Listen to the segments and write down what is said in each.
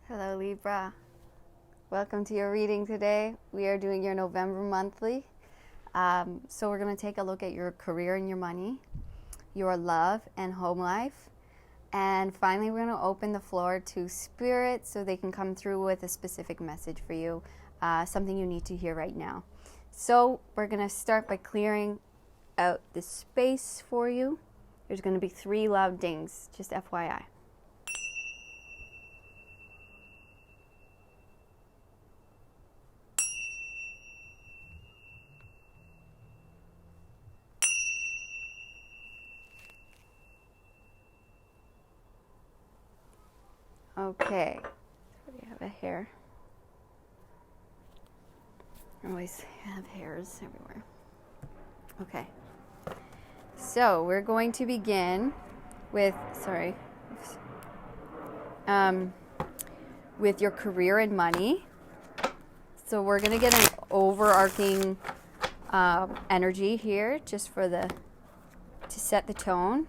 Hello Libra, welcome to your reading today. We are doing your November monthly. So we're going to take a look at your career and your money, your love and home life. And finally, we're going to open the floor to spirit so they can come through with a specific message for you, something you need to hear right now. So we're going to start by clearing out the space for you. There's going to be 3 loud dings, just FYI. Okay, so we have a hair. I always have hairs everywhere. Okay, so we're going to begin with, with your career and money. So we're going to get an overarching energy here just for to set the tone.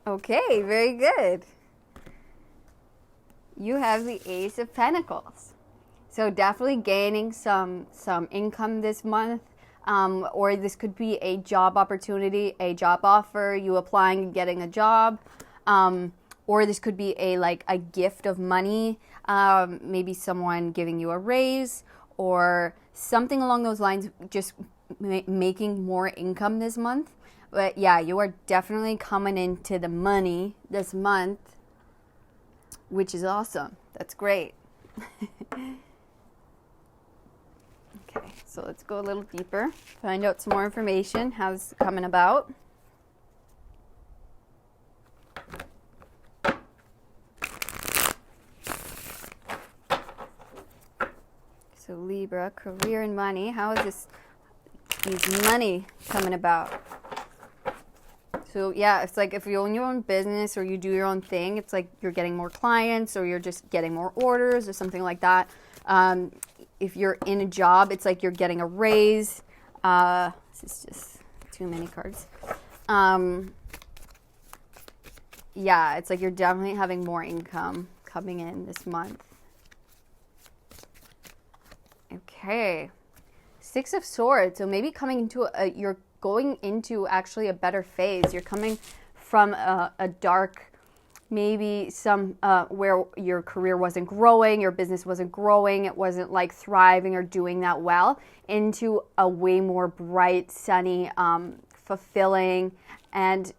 Okay, very good. You have the Ace of Pentacles. So definitely gaining some income this month. Or this could be a job opportunity, a job offer, you applying and getting a job. Or this could be a gift of money, maybe someone giving you a raise or something along those lines, just making more income this month. But yeah, you are definitely coming into the money this month, which is awesome. That's great. Okay, so let's go a little deeper, find out some more information. How's it coming about? So Libra, career and money. How is these money coming about? So yeah, it's like if you own your own business or you do your own thing, it's like you're getting more clients or you're just getting more orders or something like that. If you're in a job, it's like you're getting a raise. This is just too many cards. Yeah, it's like you're definitely having more income coming in this month. Okay. 6 of Swords. So maybe coming into you're going into actually a better phase. You're coming from a dark, maybe where your career wasn't growing, your business wasn't growing, it wasn't like thriving or doing that well, into a way more bright, sunny, fulfilling, and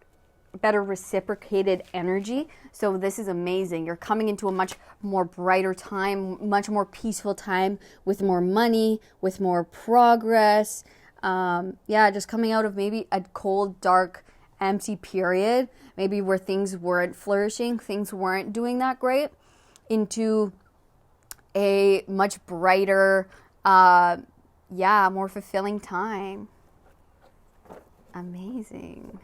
better reciprocated energy. So this is amazing. You're coming into a much more brighter time, much more peaceful time, with more money, with more progress. Yeah, just coming out of maybe a cold, dark, empty period, maybe where things weren't flourishing, things weren't doing that great, into a much brighter, more fulfilling time. Amazing.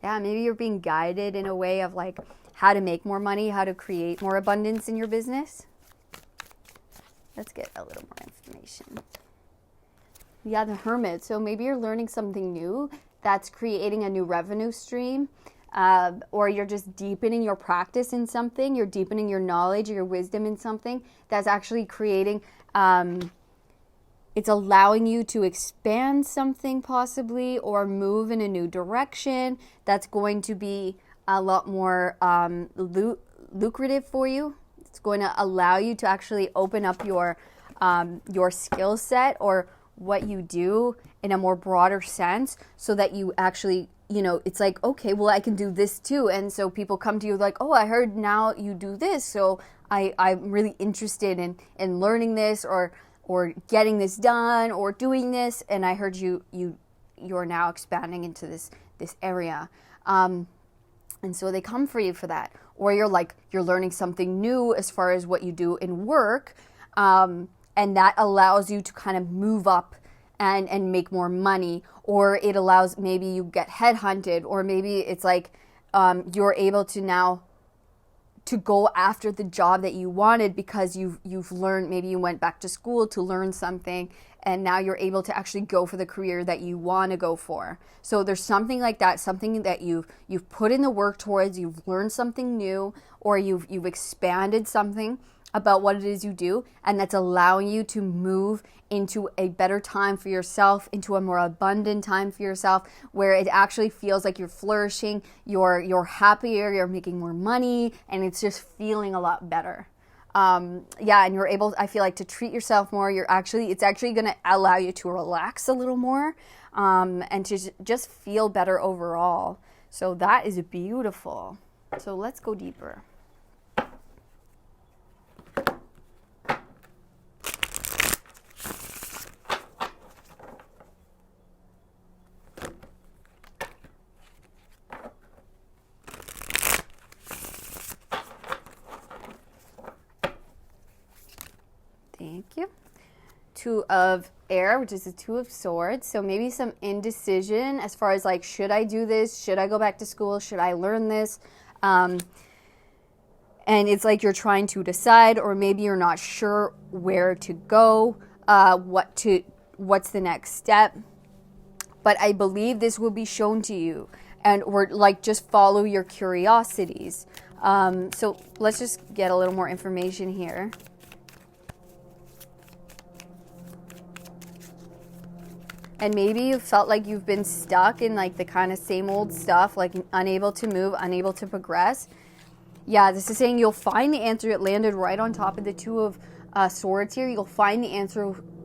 Yeah, maybe you're being guided in a way of like how to make more money, how to create more abundance in your business. Let's get a little more information. Yeah, the Hermit. So maybe you're learning something new that's creating a new revenue stream, or you're just deepening your practice in something. You're deepening your knowledge, your wisdom in something that's actually creating, it's allowing you to expand something possibly or move in a new direction that's going to be a lot more lucrative for you. It's going to allow you to actually open up your skill set or what you do in a more broader sense, so that you actually, it's like, okay, well, I can do this too. And so people come to you like, oh, I heard now you do this, so I'm really interested in learning this or getting this done or doing this, and I heard you're now expanding into this area. And so they come for you for that. Or you're learning something new as far as what you do in work, and that allows you to kind of move up and make more money. Or it allows, maybe you get headhunted, or maybe it's like you're able to now to go after the job that you wanted because you've learned, maybe you went back to school to learn something, and now you're able to actually go for the career that you want to go for. So there's something like that, something that you've put in the work towards, you've learned something new, or you've expanded something about what it is you do, and that's allowing you to move into a better time for yourself, into a more abundant time for yourself, where it actually feels like you're flourishing, you're happier, you're making more money, and it's just feeling a lot better. And you're able, I feel like, to treat yourself more. It's actually going to allow you to relax a little more, and to just feel better overall. So that is beautiful. So let's go deeper. Thank you. Two of air, which is the Two of Swords. So maybe some indecision as far as like, should I do this? Should I go back to school? Should I learn this? And it's like you're trying to decide, or maybe you're not sure where to go, what's the next step. But I believe this will be shown to you, or like just follow your curiosities. So let's just get a little more information here. And maybe you felt like you've been stuck in like the kind of same old stuff, like unable to move, unable to progress. Yeah, this is saying you'll find the answer. It landed right on top of the Two of Swords here. You'll find the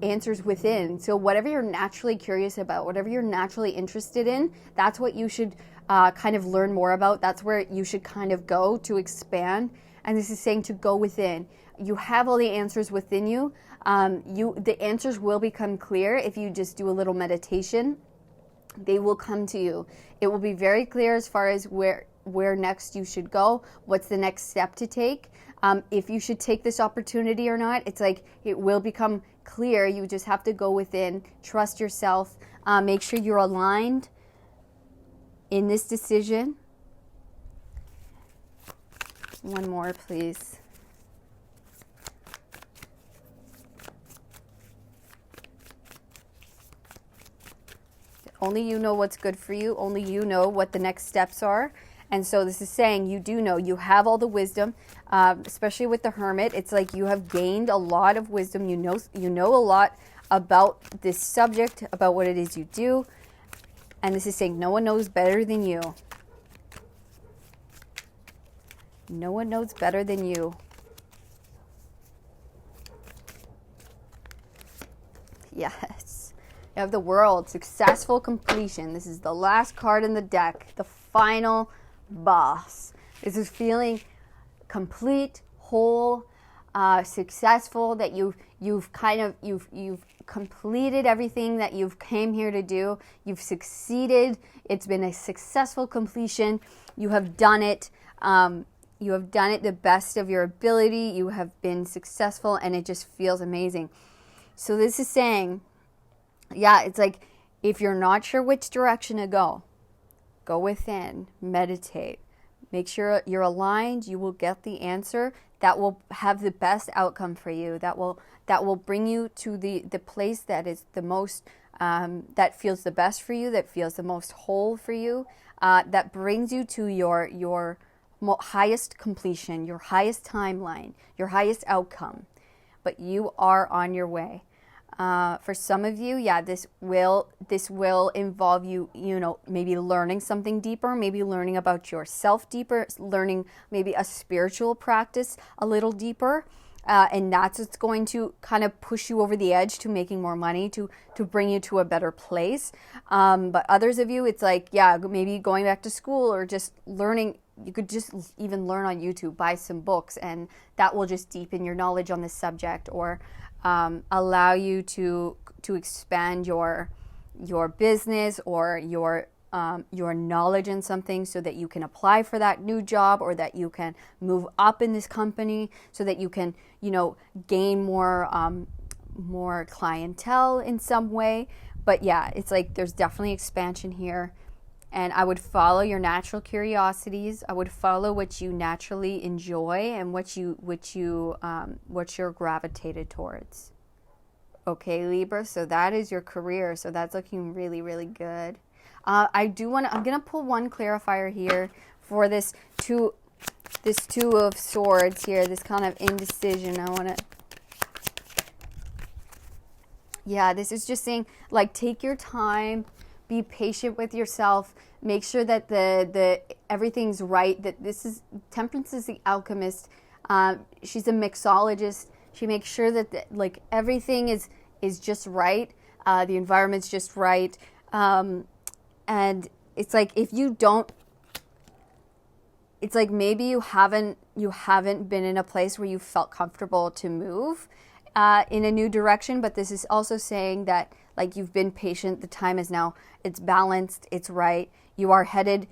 answers within. So whatever you're naturally curious about, whatever you're naturally interested in, that's what you should kind of learn more about. That's where you should kind of go to expand. And this is saying to go within. You have all the answers within you. The answers will become clear if you just do a little meditation. They will come to you. It will be very clear as far as where next you should go, what's the next step to take, if you should take this opportunity or not. It's like it will become clear. You just have to go within, trust yourself, make sure you're aligned in this decision. One more, please. Only you know what's good for you. Only you know what the next steps are. And so this is saying you do know. You have all the wisdom, especially with the Hermit. It's like you have gained a lot of wisdom. You know a lot about this subject, about what it is you do. And this is saying no one knows better than you. No one knows better than you. Yes. You have the World, successful completion. This is the last card in the deck, the final boss. This is feeling complete, whole, successful, that you've completed everything that you've came here to do. You've succeeded. It's been a successful completion. You have done it. You have done it the best of your ability. You have been successful, and it just feels amazing. So this is saying, yeah, it's like if you're not sure which direction to go within, meditate, make sure you're aligned. You will get the answer that will have the best outcome for you. That will bring you to the place that is the most, that feels the best for you, that feels the most whole for you, that brings you to your highest completion, your highest timeline, your highest outcome. But you are on your way. For some of you, yeah, this will involve you, maybe learning something deeper, maybe learning about yourself deeper, learning maybe a spiritual practice a little deeper, and that's what's going to kind of push you over the edge to making more money, to bring you to a better place. But others of you, it's like, yeah, maybe going back to school or just learning. You could just even learn on YouTube, buy some books, and that will just deepen your knowledge on this subject, or allow you to expand your business or your knowledge in something, so that you can apply for that new job, or that you can move up in this company, so that you can gain more clientele in some way. But yeah, it's like there's definitely expansion here, And I would follow your natural curiosities. I would follow what you naturally enjoy and what you're gravitated towards. Okay, Libra. So that is your career. So that's looking really, really good. I'm gonna pull one clarifier here for this two of swords here. This kind of indecision. Yeah, this is just saying, like, take your time, be patient with yourself, make sure that the everything's right. That Temperance is the alchemist. She's a mixologist. She makes sure that like everything is just right. The environment's just right. And it's like, if you don't, it's like maybe you haven't been in a place where you felt comfortable to move in a new direction. But this is also saying that, like, you've been patient. The time is now. It's balanced. It's right. You are headed.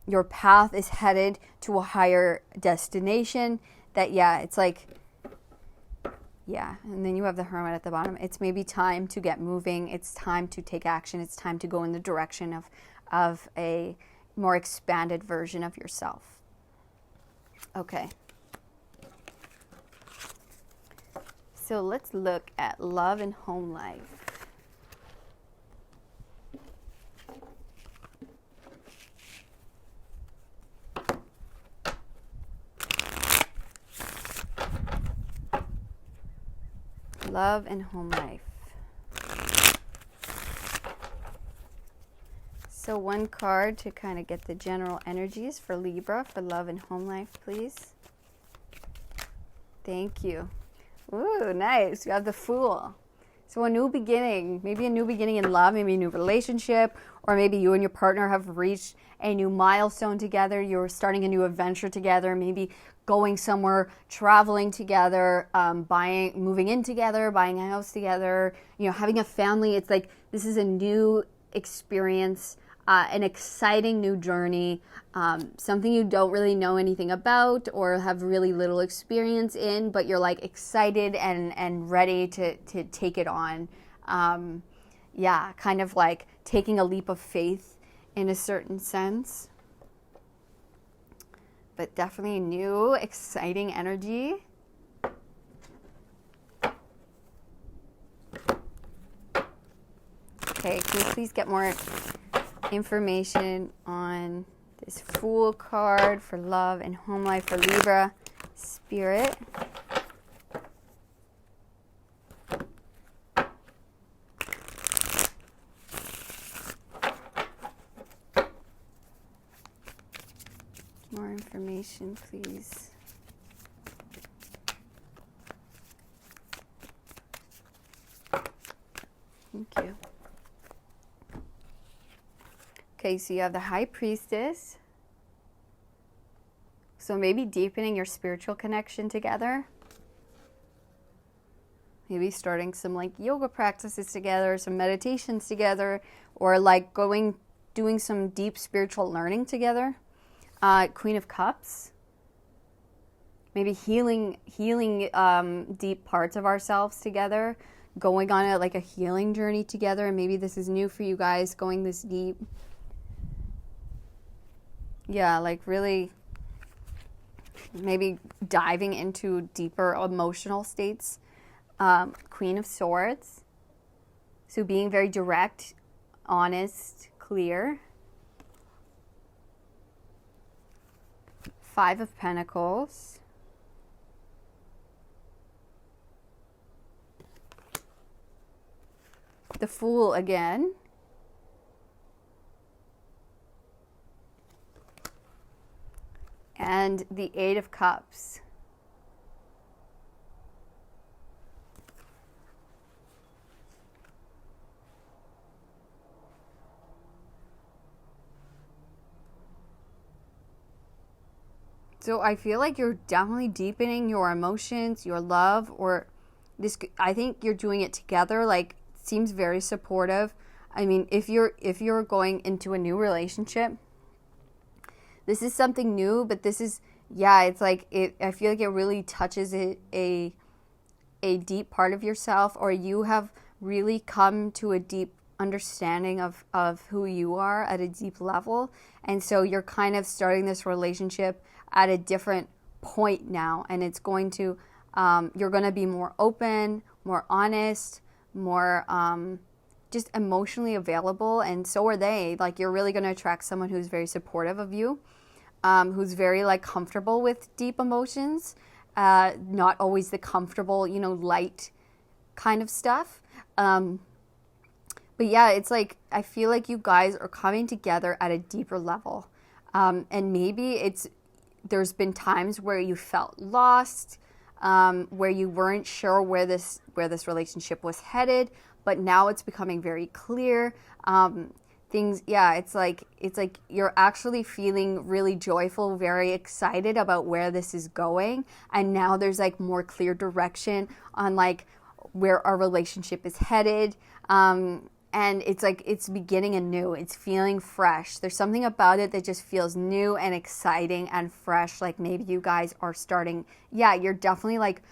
Your path is headed to a higher destination. It's like, yeah. And then you have the Hermit at the bottom. It's maybe time to get moving. It's time to take action. It's time to go in the direction of a more expanded version of yourself. Okay. So let's look at love and home life. Love and home life. So one card to kind of get the general energies for Libra for love and home life, please. Thank you. Ooh, nice. You have the Fool. So a new beginning, maybe a new beginning in love, maybe a new relationship, or maybe you and your partner have reached a new milestone together. You're starting a new adventure together, maybe going somewhere, traveling together, moving in together, buying a house together, having a family. It's like this is a new experience, an exciting new journey, something you don't really know anything about or have really little experience in, but you're like excited and ready to take it on. Kind of like taking a leap of faith in a certain sense. But definitely new, exciting energy. Okay, can you please get more information on this Fool card for love and home life for Libra Spirit? More information, please. Thank you. Okay, so you have the High Priestess. So maybe deepening your spiritual connection together. Maybe starting some like yoga practices together, some meditations together, or like doing some deep spiritual learning together. Queen of Cups. Maybe healing deep parts of ourselves together, going on a healing journey together. And maybe this is new for you guys, going this deep. Yeah, like really maybe diving into deeper emotional states. Queen of Swords. So being very direct, honest, clear. Five of Pentacles. The Fool again. And the Eight of Cups. So I feel like you're definitely deepening your emotions, your love, or this. I think you're doing it together. Like, seems very supportive. I mean, if you're going into a new relationship, this is something new. But this is, it's like it. I feel like it really touches a deep part of yourself, or you have really come to a deep understanding of who you are at a deep level. And so you're kind of starting this relationship at a different point now. And it's going to, you're going to be more open, more honest, more just emotionally available. And so are they. Like, you're really going to attract someone who's very supportive of you, who's very like comfortable with deep emotions, not always the comfortable, you know, light kind of stuff. But yeah, it's like, I feel like you guys are coming together at a deeper level. And maybe there's been times where you felt lost, where you weren't sure where this relationship was headed, but now it's becoming very clear. It's like you're actually feeling really joyful, very excited about where this is going. And now there's like more clear direction on like where our relationship is headed. And it's like, it's beginning anew. It's feeling fresh. There's something about it that just feels new and exciting and fresh. Like maybe you guys are starting, you're definitely like,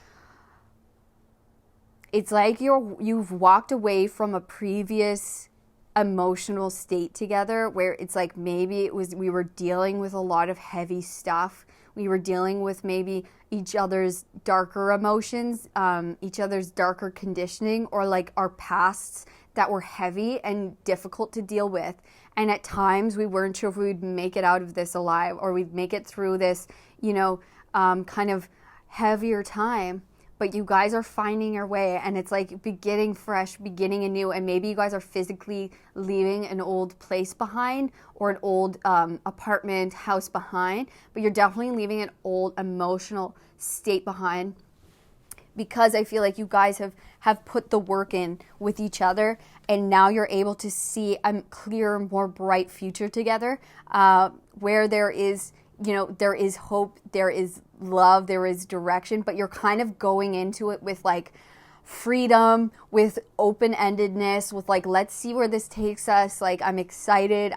it's like you've walked away from a previous emotional state together where it's like maybe we were dealing with a lot of heavy stuff. We were dealing with maybe each other's darker emotions, each other's darker conditioning, or like our pasts that were heavy and difficult to deal with. And at times we weren't sure if we would make it out of this alive, or we'd make it through this, you know, kind of heavier time. But you guys are finding your way, and it's like beginning fresh, beginning anew. And maybe you guys are physically leaving an old place behind, or an old apartment, house behind, but you're definitely leaving an old emotional state behind, because I feel like you guys have put the work in with each other, and now you're able to see a clearer, more bright future together, where there is, you know, there is hope, there is love, there is direction, but you're kind of going into it with like freedom, with open-endedness, with like, let's see where this takes us. Like, I'm excited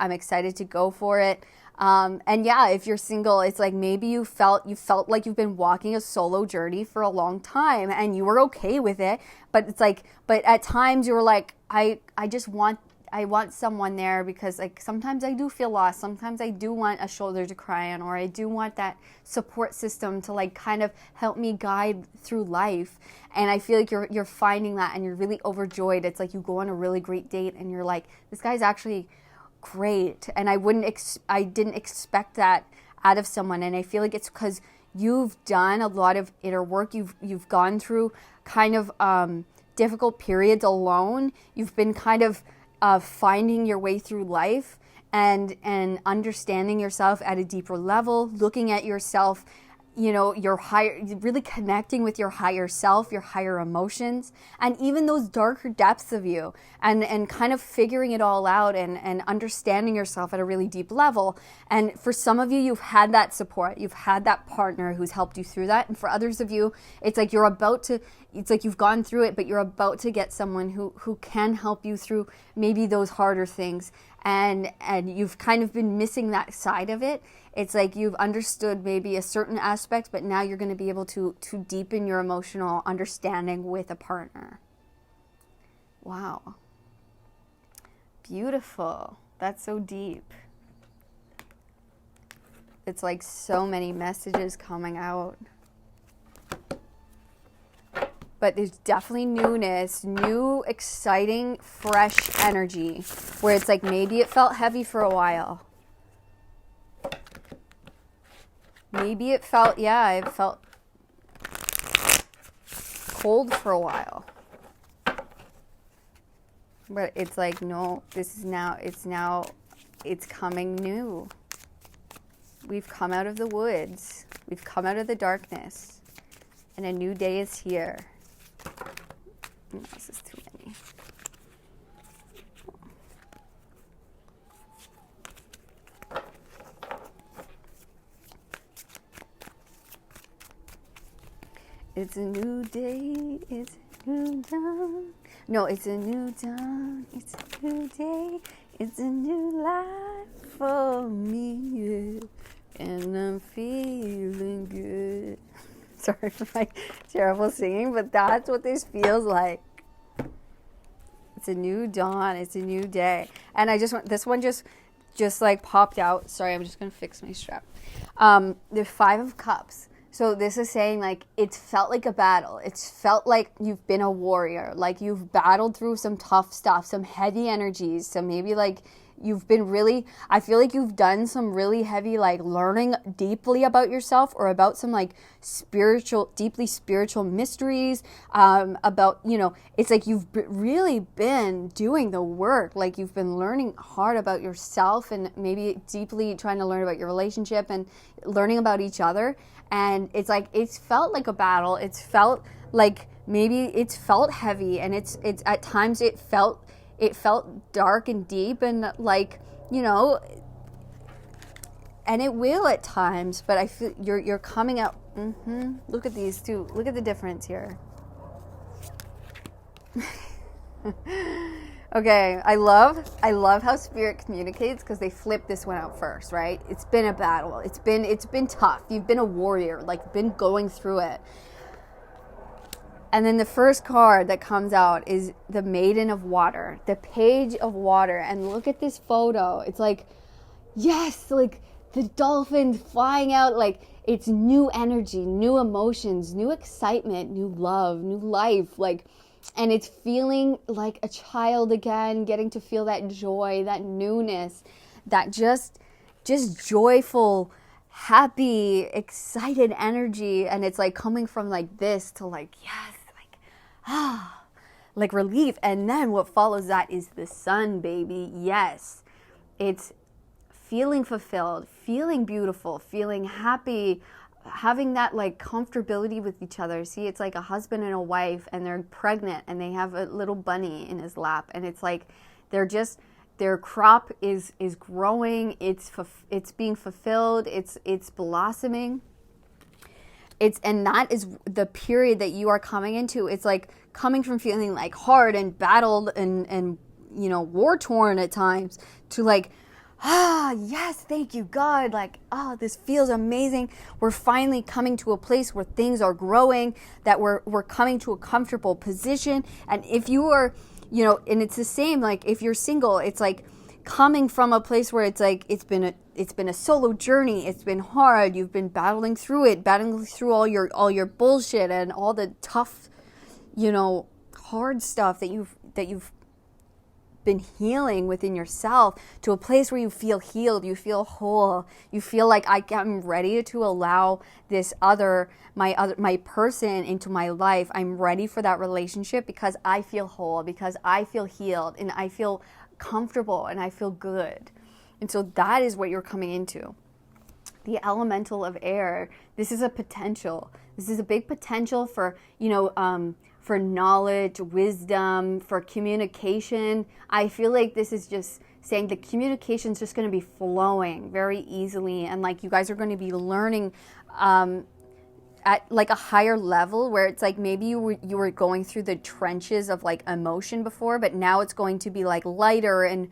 to go for it. And yeah, if you're single, it's like maybe you felt like you've been walking a solo journey for a long time and you were okay with it, but it's like, but at times you were like, I want someone there, because like sometimes I do feel lost. Sometimes I do want a shoulder to cry on, or I do want that support system to like kind of help me guide through life. And I feel like you're finding that, and you're really overjoyed. It's like you go on a really great date and you're like, this guy's actually great, and I didn't expect that out of someone. And I feel like it's because you've done a lot of inner work. You've gone through kind of difficult periods alone. You've been kind of finding your way through life and understanding yourself at a deeper level, looking at yourself, you know, really connecting with your higher self, your higher emotions, and even those darker depths of you, and kind of figuring it all out and understanding yourself at a really deep level. And for some of you, you've had that support, you've had that partner who's helped you through that. And for others of you, it's like it's like you've gone through it, but you're about to get someone who can help you through maybe those harder things. And you've kind of been missing that side of it. It's like you've understood maybe a certain aspect, but now you're going to be able to deepen your emotional understanding with a partner. Wow. Beautiful. That's so deep. It's like so many messages coming out. But there's definitely newness, new, exciting, fresh energy, where it's like maybe it felt heavy for a while. Maybe it felt cold for a while. But it's like, no, it's coming new. We've come out of the woods. We've come out of the darkness. And a new day is here. No, this is too many. It's a new day, it's a new dawn. No, it's a new dawn, it's a new day, it's a new life for me, yeah. And I'm feeling good. Sorry for my terrible singing, but that's what this feels like. It's a new dawn. It's a new day. And I just want, this one just like popped out. Sorry, I'm just going to fix my strap. The 5 of Cups. So this is saying like it's felt like a battle. It's felt like you've been a warrior. Like you've battled through some tough stuff, some heavy energies. So maybe like you've been really, I feel like you've done some really heavy like learning deeply about yourself, or about some like deeply spiritual mysteries, about, you know, it's like you've really been doing the work. Like you've been learning hard about yourself, and maybe deeply trying to learn about your relationship and learning about each other. And it's like, it's felt like a battle. It's felt like maybe it's felt heavy, and it's at times it felt dark and deep, and like, you know, and it will at times, but I feel you're coming out. Look at these two. Look at the difference here. Okay, I love how Spirit communicates, because they flip this one out first, right? It's been a battle. It's been tough. You've been a warrior, like been going through it. And then the first card that comes out is the Maiden of Water, the Page of Water. And look at this photo. It's like, yes, like the dolphin flying out, like it's new energy, new emotions, new excitement, new love, new life, like, and it's feeling like a child again, getting to feel that joy, that newness, that just joyful, happy, excited energy. And it's like coming from like this to like, yes, like, like relief. And then what follows that is the sun, baby. Yes, it's feeling fulfilled, feeling beautiful, feeling happy, having that like comfortability with each other. See, it's like a husband and a wife, and they're pregnant, and they have a little bunny in his lap, and it's like their crop is growing, it's being fulfilled, it's blossoming. And that is the period that you are coming into. It's like coming from feeling like hard and battled and you know, war torn at times, to like, yes, thank you, God. Like, this feels amazing. We're finally coming to a place where things are growing, that we're coming to a comfortable position. And if you are, you know, and it's the same, like if you're single, it's like coming from a place where it's like, it's been a solo journey. It's been hard. You've been battling through all your bullshit and all the tough, you know, hard stuff that you've been healing within yourself, to a place where you feel healed, you feel whole, you feel like I'm ready to allow this my person into my life. I'm ready for that relationship because I feel whole, because I feel healed, and I feel comfortable, and I feel good. And so that is what you're coming into. The elemental of air. This is a potential. This is a big potential for, you know, for knowledge, wisdom, for communication. I feel like this is just saying the communication's just going to be flowing very easily, and like you guys are going to be learning at like a higher level, where it's like maybe you were going through the trenches of like emotion before, but now it's going to be like lighter and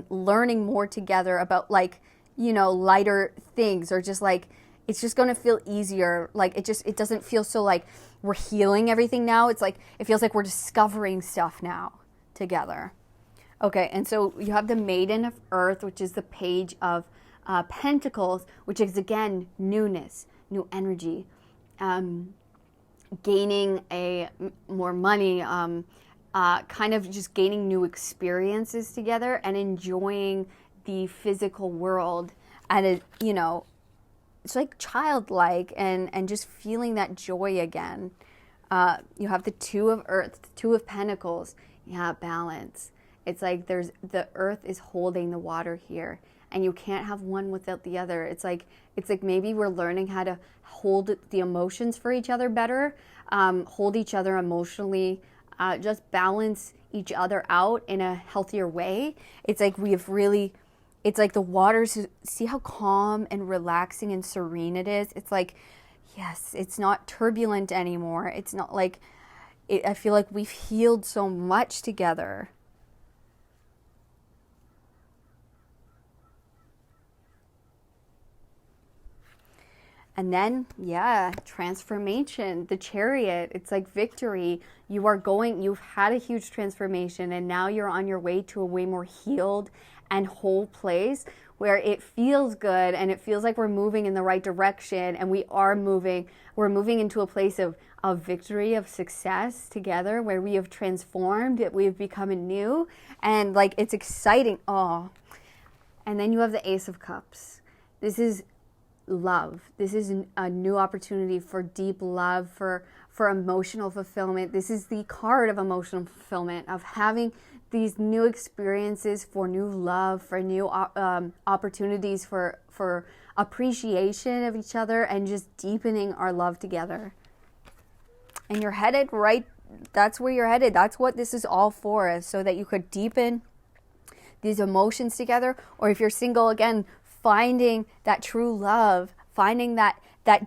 learning more together about like, you know, lighter things, or just like it's just going to feel easier. Like it doesn't feel so like we're healing everything now. It's like, it feels like we're discovering stuff now together. Okay, and so you have the Maiden of Earth, which is the Page of Pentacles, which is again newness, new energy, gaining more money, kind of just gaining new experiences together, and enjoying the physical world. And it, you know, it's like childlike, and just feeling that joy again. You have the Two of Earth, Two of Pentacles. Yeah, balance. It's like the earth is holding the water here, and you can't have one without the other. It's like maybe we're learning how to hold the emotions for each other better, hold each other emotionally, just balance each other out in a healthier way. It's like it's like the waters, see how calm and relaxing and serene it is? It's like, yes, it's not turbulent anymore. It's not like, I feel like we've healed so much together. And then, yeah, transformation, the Chariot, it's like victory. You've had a huge transformation, and now you're on your way to a way more healed and whole place where it feels good and it feels like we're moving in the right direction, and we're moving into a place of victory, of success together, where we have transformed, we've become anew, and like it's exciting. Oh, and then you have the Ace of Cups. This is love. This is a new opportunity for deep love, for emotional fulfillment. This is the card of emotional fulfillment, of having these new experiences for new love, for new opportunities for appreciation of each other, and just deepening our love together. And you're headed right, that's where you're headed. That's what this is all for, so that you could deepen these emotions together. Or if you're single, again, finding that true love, finding that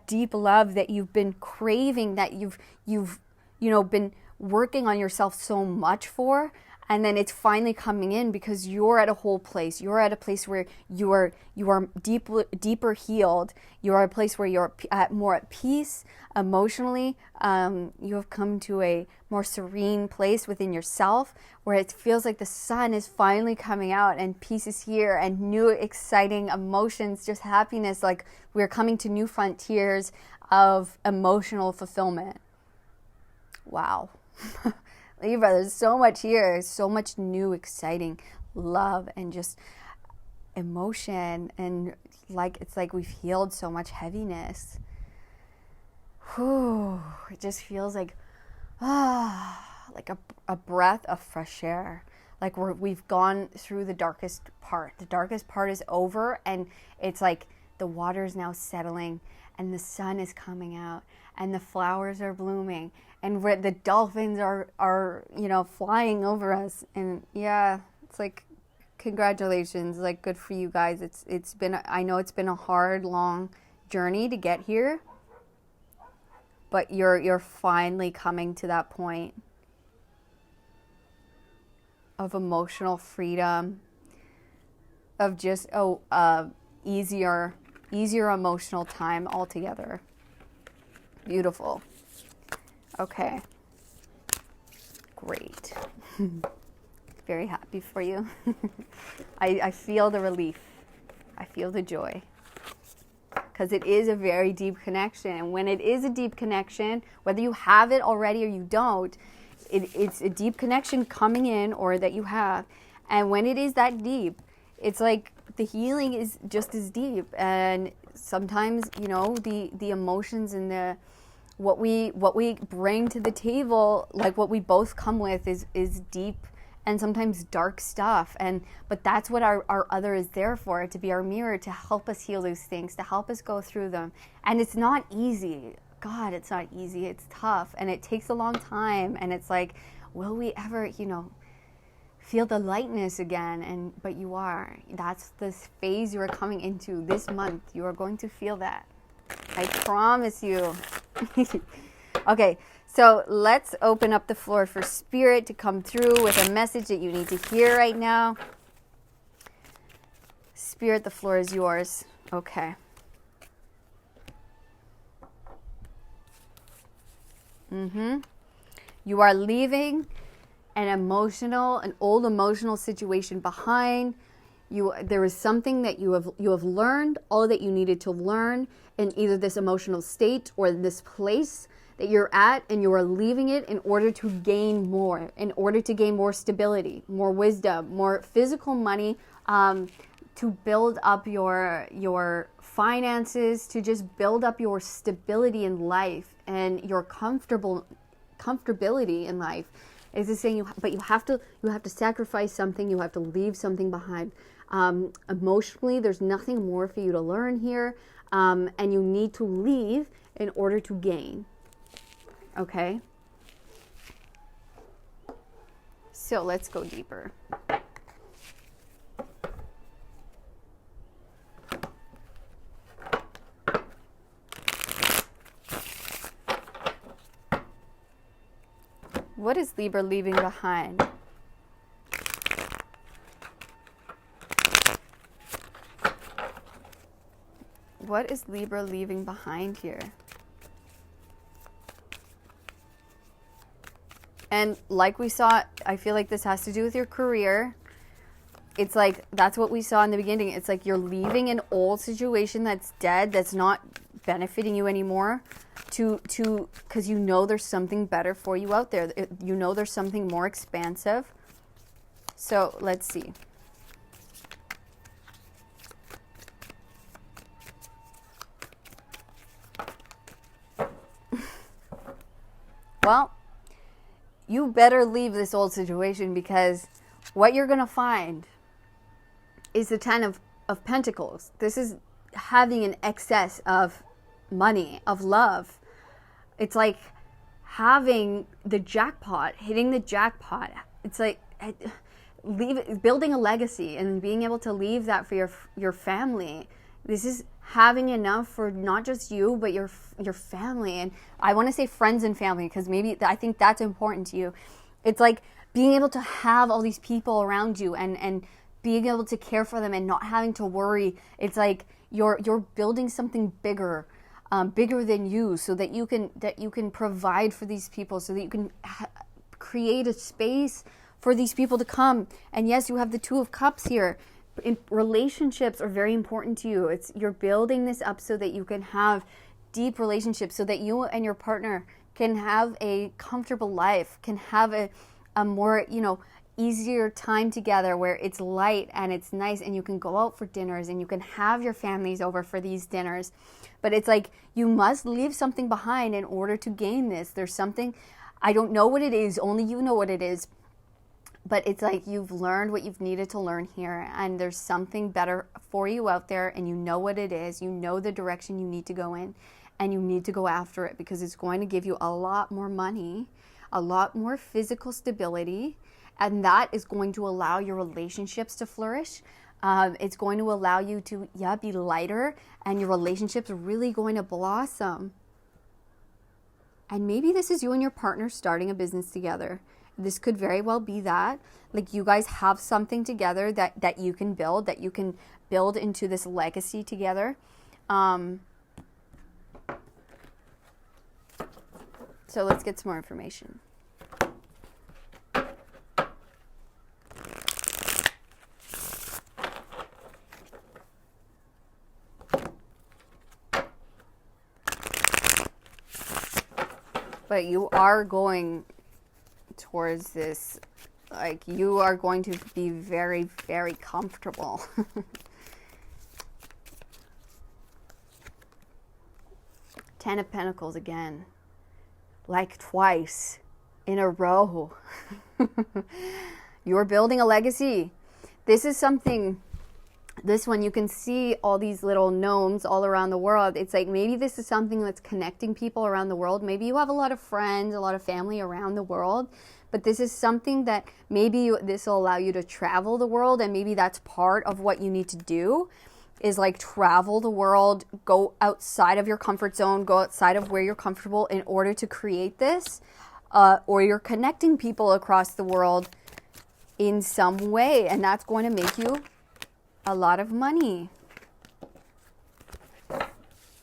deep love that you've been craving, that you've been working on yourself so much for, and then it's finally coming in because you're at a whole place. You're at a place where you are deeper healed. You're at a place where you're more at peace emotionally. You have come to a more serene place within yourself, where it feels like the sun is finally coming out and peace is here, and new exciting emotions, just happiness, like we're coming to new frontiers of emotional fulfillment. Wow. Libra, there's so much here, so much new exciting love and just emotion, and like it's like we've healed so much heaviness. Whew, it just feels like a breath of fresh air. Like we've gone through the darkest part. The darkest part is over, and it's like the water is now settling, and the sun is coming out, and the flowers are blooming, and the dolphins are flying over us. And yeah, it's like, congratulations, like good for you guys. It's been, I know it's been a hard, long journey to get here, but you're finally coming to that point of emotional freedom, of just easier emotional time altogether. Beautiful. Okay. Great. Very happy for you. I feel the relief. I feel the joy. Because it is a very deep connection. And when it is a deep connection, whether you have it already or you don't, it's a deep connection coming in, or that you have. And when it is that deep, it's like the healing is just as deep. And sometimes, the emotions and what we bring to the table, like what we both come with, is deep and sometimes dark stuff. But that's what our other is there for, to be our mirror, to help us heal those things, to help us go through them. And it's not easy. God, it's not easy. It's tough, and it takes a long time. And it's like, will we ever, feel the lightness again? But you are. That's this phase you are coming into this month. You are going to feel that. I promise you. Okay, so let's open up the floor for Spirit to come through with a message that you need to hear right now. Spirit, the floor is yours. Okay. You are leaving an old emotional situation behind. There is something that you have learned, all that you needed to learn in either this emotional state or this place that you're at, and you are leaving it in order to gain more, in order to gain more stability, more wisdom, more physical money, to build up your finances, to just build up your stability in life and your comfortability in life. Is this saying but you have to sacrifice something, you have to leave something behind. Emotionally, there's nothing more for you to learn here, and you need to leave in order to gain. Okay? So let's go deeper. What is Libra leaving behind? what is Libra leaving behind here? And like we saw, I feel like this has to do with your career. It's like, that's what we saw in the beginning. It's like you're leaving an old situation that's dead, that's not benefiting you anymore, because you know there's something better for you out there. You know there's something more expansive. So let's see. Well, you better leave this old situation, because what you're going to find is the Ten of Pentacles. This is having an excess of money, of love. It's like having the jackpot, hitting the jackpot. It's like building a legacy and being able to leave that for your family. This is having enough for not just you, but your family. And I want to say friends and family, because maybe I think that's important to you. It's like being able to have all these people around you and being able to care for them and not having to worry. It's like you're building something bigger, bigger than you, so that you can provide for these people, so that you can create a space for these people to come. And yes, you have the Two of Cups here. Relationships are very important to you. You're building this up so that you can have deep relationships, so that you and your partner can have a comfortable life, can have a more, easier time together, where it's light and it's nice, and you can go out for dinners and you can have your families over for these dinners. But it's like you must leave something behind in order to gain this. There's something, I don't know what it is, only you know what it is. But it's like you've learned what you've needed to learn here, and there's something better for you out there, and you know what it is. You know the direction you need to go in, and you need to go after it, because it's going to give you a lot more money, a lot more physical stability, and that is going to allow your relationships to flourish. It's going to allow you to, be lighter, and your relationships are really going to blossom. And maybe this is you and your partner starting a business together. This could very well be that. Like, you guys have something together that you can build into this legacy together. So let's get some more information. But you are going towards this, like, you are going to be very, very comfortable. Ten of Pentacles again, like twice in a row. You're building a legacy. This is something, this one, you can see all these little gnomes all around the world. It's like, maybe this is something that's connecting people around the world. Maybe you have a lot of friends, a lot of family around the world, but this is something that maybe this will allow you to travel the world, and maybe that's part of what you need to do, is like travel the world, go outside of your comfort zone, go outside of where you're comfortable in order to create this, or you're connecting people across the world in some way, and that's going to make you a lot of money.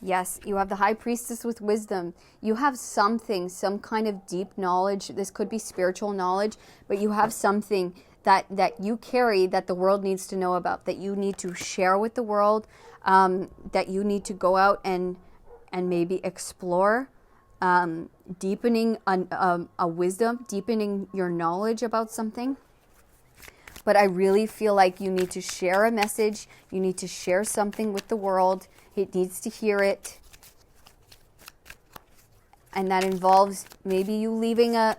Yes, you have the High Priestess with wisdom. You have something, some kind of deep knowledge. This could be spiritual knowledge, but you have something that you carry that the world needs to know about, that you need to share with the world, that you need to go out and maybe explore, deepening a wisdom, deepening your knowledge about something. But I really feel like you need to share a message. You need to share something with the world. It needs to hear it. And that involves maybe you leaving a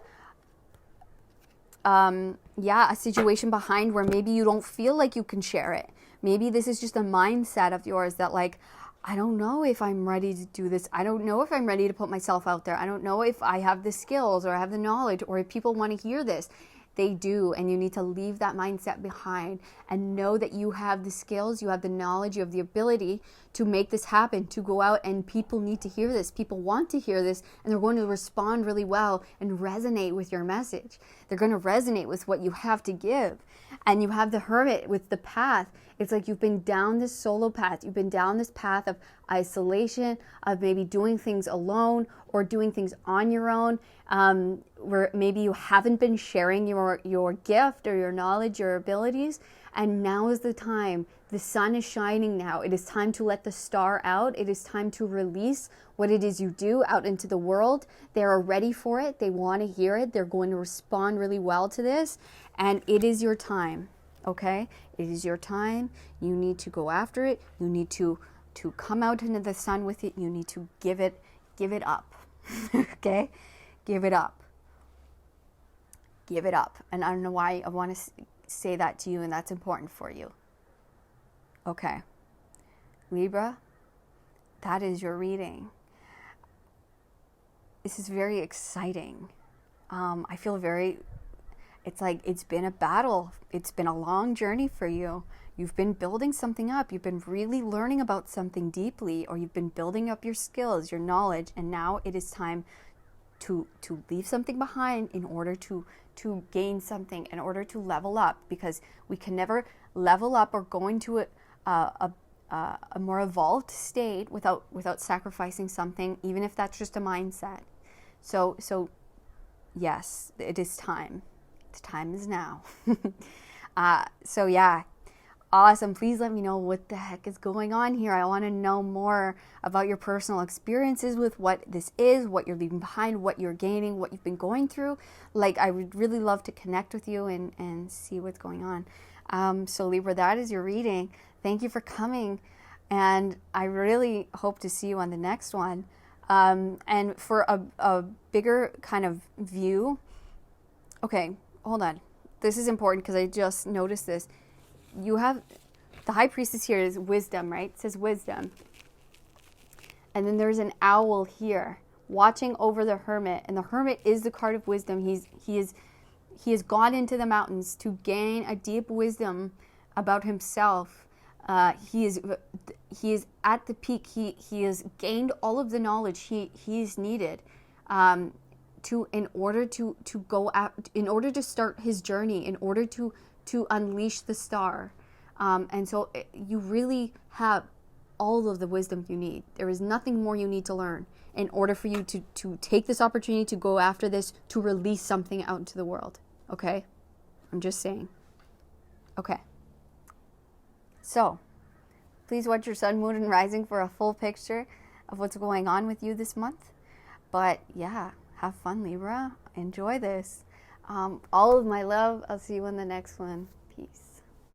situation behind where maybe you don't feel like you can share it. Maybe this is just a mindset of yours that, like, I don't know if I'm ready to do this. I don't know if I'm ready to put myself out there. I don't know if I have the skills or I have the knowledge, or if people want to hear this. They do, and you need to leave that mindset behind and know that you have the skills, you have the knowledge, you have the ability to make this happen, to go out, and people need to hear this. People want to hear this, and they're going to respond really well and resonate with your message. They're going to resonate with what you have to give. And you have the Hermit with the path. It's like you've been down this solo path. You've been down this path of isolation, of maybe doing things alone or doing things on your own, where maybe you haven't been sharing your gift or your knowledge, your abilities. And now is the time. The sun is shining now. It is time to let the star out. It is time to release what it is you do out into the world. They are ready for it. They want to hear it. They're going to respond really well to this. And it is your time, okay? It is your time. You need to go after it. You need to come out into the sun with it. You need to give it up, okay? Give it up. Give it up. And I don't know why I want to say that to you, and that's important for you. Okay, Libra, that is your reading. This is very exciting. I feel it's like it's been a battle. It's been a long journey for you. You've been building something up. You've been really learning about something deeply, or you've been building up your skills, your knowledge, and now it is time to leave something behind in order to gain something, in order to level up, because we can never level up or go into a more evolved state without sacrificing something, even if that's just a mindset. So yes, it is time. The time is now. So yeah, awesome. Please let me know what the heck is going on here. I want to know more about your personal experiences with what this is, what you're leaving behind, what you're gaining, what you've been going through. Like, I would really love to connect with you and see what's going on. So Libra, that is your reading. Thank you for coming, and I really hope to see you on the next one. And for a bigger kind of view, okay, hold on. This is important because I just noticed this. You have the High Priestess here is wisdom, right? It says wisdom. And then there's an owl here watching over the Hermit, and the Hermit is the card of wisdom. He has gone into the mountains to gain a deep wisdom about himself. He is at the peak. He has gained all of the knowledge he's needed in order to go out, in order to start his journey, in order to unleash the star. And so you really have all of the wisdom you need. There is nothing more you need to learn in order for you to take this opportunity to go after this, to release something out into the world. Okay? I'm just saying. Okay. So, please watch your sun, moon, and rising for a full picture of what's going on with you this month. But yeah, have fun, Libra. Enjoy this. All of my love. I'll see you in the next one. Peace.